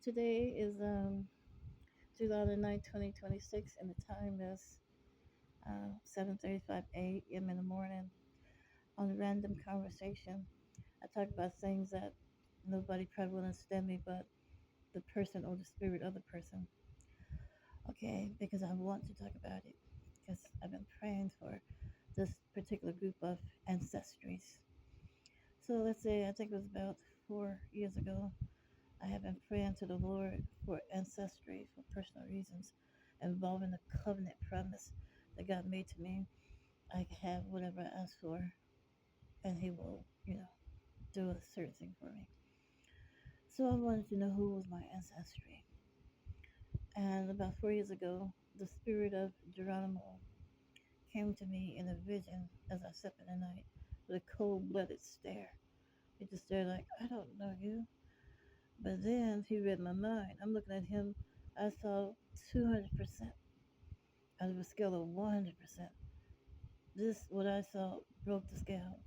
Today is July the 9th, 2026, and the time is 7:35 a.m. in the morning. On a random conversation, I talk about things that nobody probably will understand me, but the person or the spirit of the person. Okay, because I want to talk about it because I've been praying for this particular group of ancestries. So let's say I think it was about 4 years ago. I have been praying to the Lord for ancestry for personal reasons involving the covenant promise that God made to me. I can have whatever I ask for, and He will, do a certain thing for me. So I wanted to know who was my ancestry. And about 4 years ago, the spirit of Geronimo came to me in a vision as I slept in the night with a cold blooded stare. He just stared like, I don't know you. But then he read my mind. I'm looking at him. I saw 200% out of a scale of 100%. This, what I saw, broke the scale.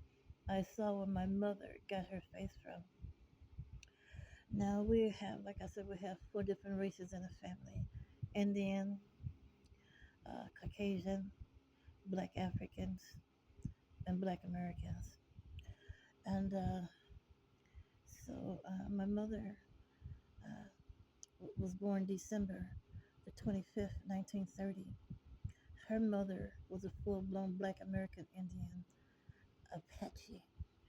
I saw where my mother got her face from. Now we have, like I said, we have four different races in the family: Indian, Caucasian, Black Africans, and Black Americans. And my mother was born December the 25th, 1930. Her mother was a full blown Black American Indian Apache.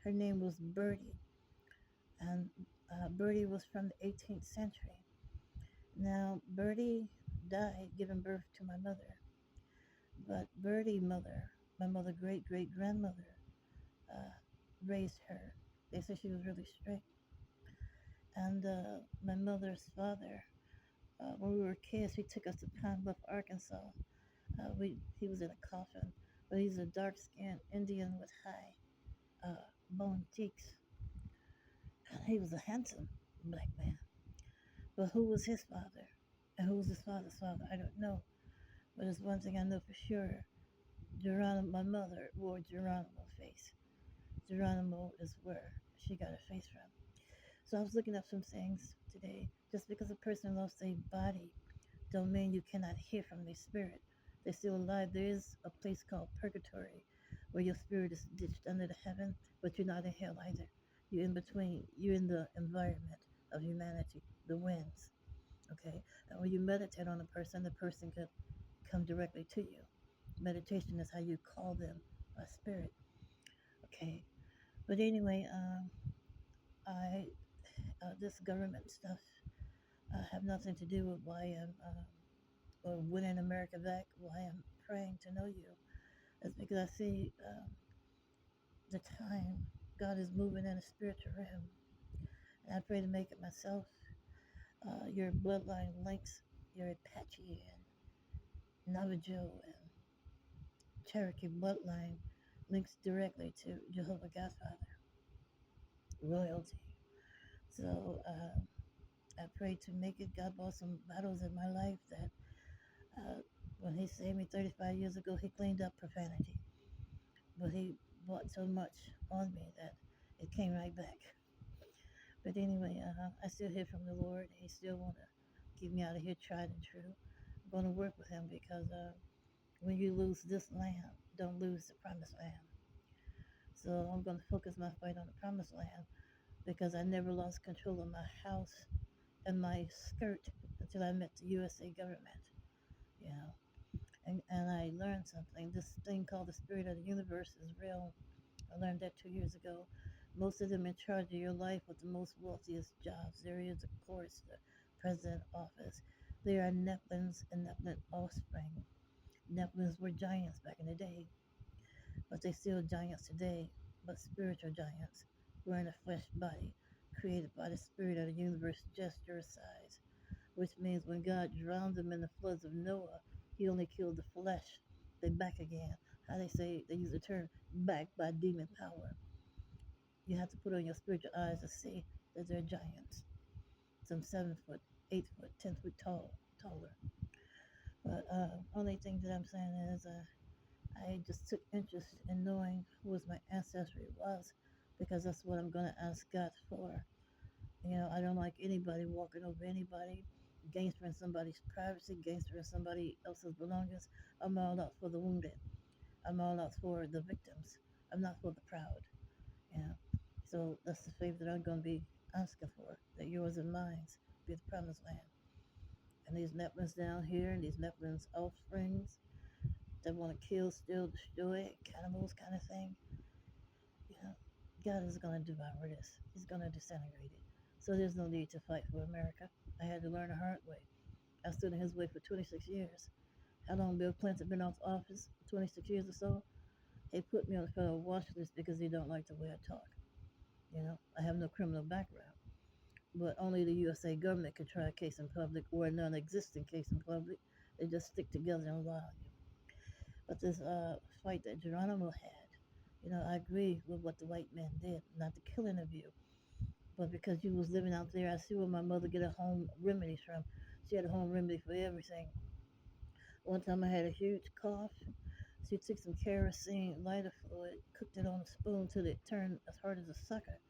Her name was Birdie, and Birdie was from the 18th century. Now, Birdie died giving birth to my mother, but Birdie mother, my mother great great grandmother, uh, raised her. They said she was really strict. And my mother's father, when we were kids, he took us to Pine Bluff, Arkansas. He was in a coffin, but he's a dark skinned Indian with high bone cheeks. And he was a handsome black man. But who was his father? And who was his father's father? I don't know. But there's one thing I know for sure. Geronimo, my mother wore Geronimo face. Geronimo is where she got her face from. So I was looking up some things today. Just because a person lost their body don't mean you cannot hear from their spirit. They're still alive. There is a place called purgatory where your spirit is ditched under the heaven, but you're not in hell either. You're in between. You're in the environment of humanity, the winds. Okay? And when you meditate on a person could come directly to you. Meditation is how you call them a spirit. Okay? But anyway, I this government stuff have nothing to do with why I'm or winning America back. Why I'm praying to know you. It's because I see the time God is moving in a spiritual realm, and I pray to make it myself. Your bloodline links your Apache and Navajo and Cherokee bloodline links directly to Jehovah Godfather royalty. So I pray to make it. God brought some battles in my life that when He saved me 35 years ago, He cleaned up profanity. But He brought so much on me that it came right back. But anyway, I still hear from the Lord. He still want to keep me out of here tried and true. I'm going to work with Him because when you lose this land, don't lose the promised land. So I'm going to focus my fight on the promised land because I never lost control of my house and my skirt until I met the USA government. You know, and I learned something. This thing called the spirit of the universe is real. I learned that 2 years ago. Most of them in charge of your life with the most wealthiest jobs. There is, of course, the president office. They are Nephilims and Nephilim offspring. Nephilims were giants back in the day, but they still giants today, but spiritual giants. We're in a flesh body, created by the spirit of the universe just your size, which means when God drowned them in the floods of Noah, He only killed the flesh. They back again. How they say, they use the term back by demon power. You have to put on your spiritual eyes to see that they're giants. Some 7 foot, 8 foot, 10 foot taller. But only thing that I'm saying is I just took interest in knowing who was my ancestry was because that's what I'm going to ask God for. I don't like anybody walking over anybody, gangstering somebody's privacy, gangstering somebody else's belongings. I'm all out for the wounded. I'm all out for the victims. I'm not for the proud. You know. So that's the faith that I'm going to be asking for, that yours and mine be the promised land. And these Nephilims down here, and these Nephilims offsprings that want to kill, steal, destroy, cannibals kind of thing, you know, God is going to devour this. He's going to disintegrate it. So there's no need to fight for America. I had to learn the hard way. I stood in his way for 26 years. How long Bill Clinton been off office? 26 years or so. He put me on the federal watch list because he don't like the way I talk. I have no criminal background, but only the USA government can try a case in public or a non-existent case in public. They just stick together and lie. But this fight that Geronimo had, I agree with what the white man did, not the killing of you, but because you was living out there, I see where my mother get her home remedies from. She had a home remedy for everything. One time I had a huge cough. She took some kerosene lighter fluid, cooked it on a spoon till it turned as hard as a sucker.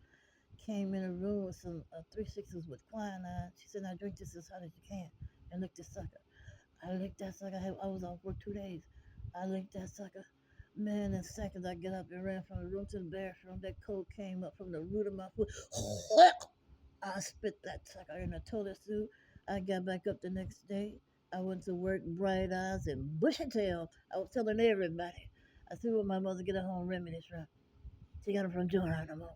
Came in a room with some 3/6 with quinine. She said, "Now drink this as hot as you can and lick this sucker." I licked that sucker. I was off work 2 days. I licked that sucker. Man, in seconds I get up and ran from the room to the bathroom. That cold came up from the root of my foot. I spit that sucker in the toilet soup. I got back up the next day. I went to work, bright eyes and bushy tail. I was telling everybody. I see where my mother get her home remedies from. She got them from Geronimo.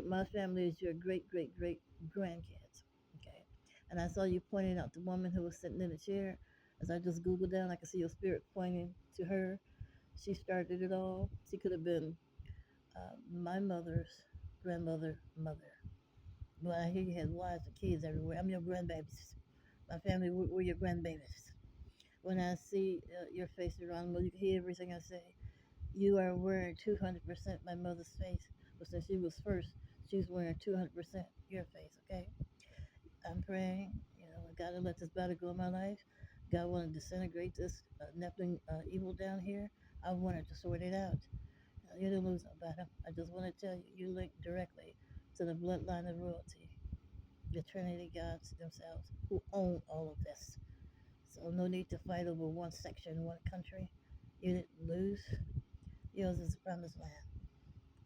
My family is your great, great, great grandkids. Okay. And I saw you pointing out the woman who was sitting in the chair. As I just Googled down, I could see your spirit pointing to her. She started it all. She could have been my mother's grandmother, mother. But I hear you had wives and kids everywhere. I'm your grandbabies. My family, we're your grandbabies. When I see your face around, well, you can hear everything I say. You are wearing 200% my mother's face, but since she was first, she's wearing 200% your face, okay? I'm praying, God to let this battle go in my life. God want to disintegrate this Nephilim evil down here. I wanted to sort it out. You didn't lose no battle. I just want to tell you, you link directly to the bloodline of royalty, the Trinity gods themselves, who own all of this. So no need to fight over one section, one country. You didn't lose. Yours is the promised land.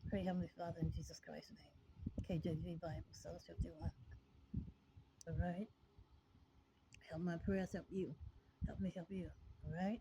Pray, Heavenly Father, in Jesus Christ's name. KJV Bible, Psalms 51. All right? Help my prayers help you. Help me help you. All right?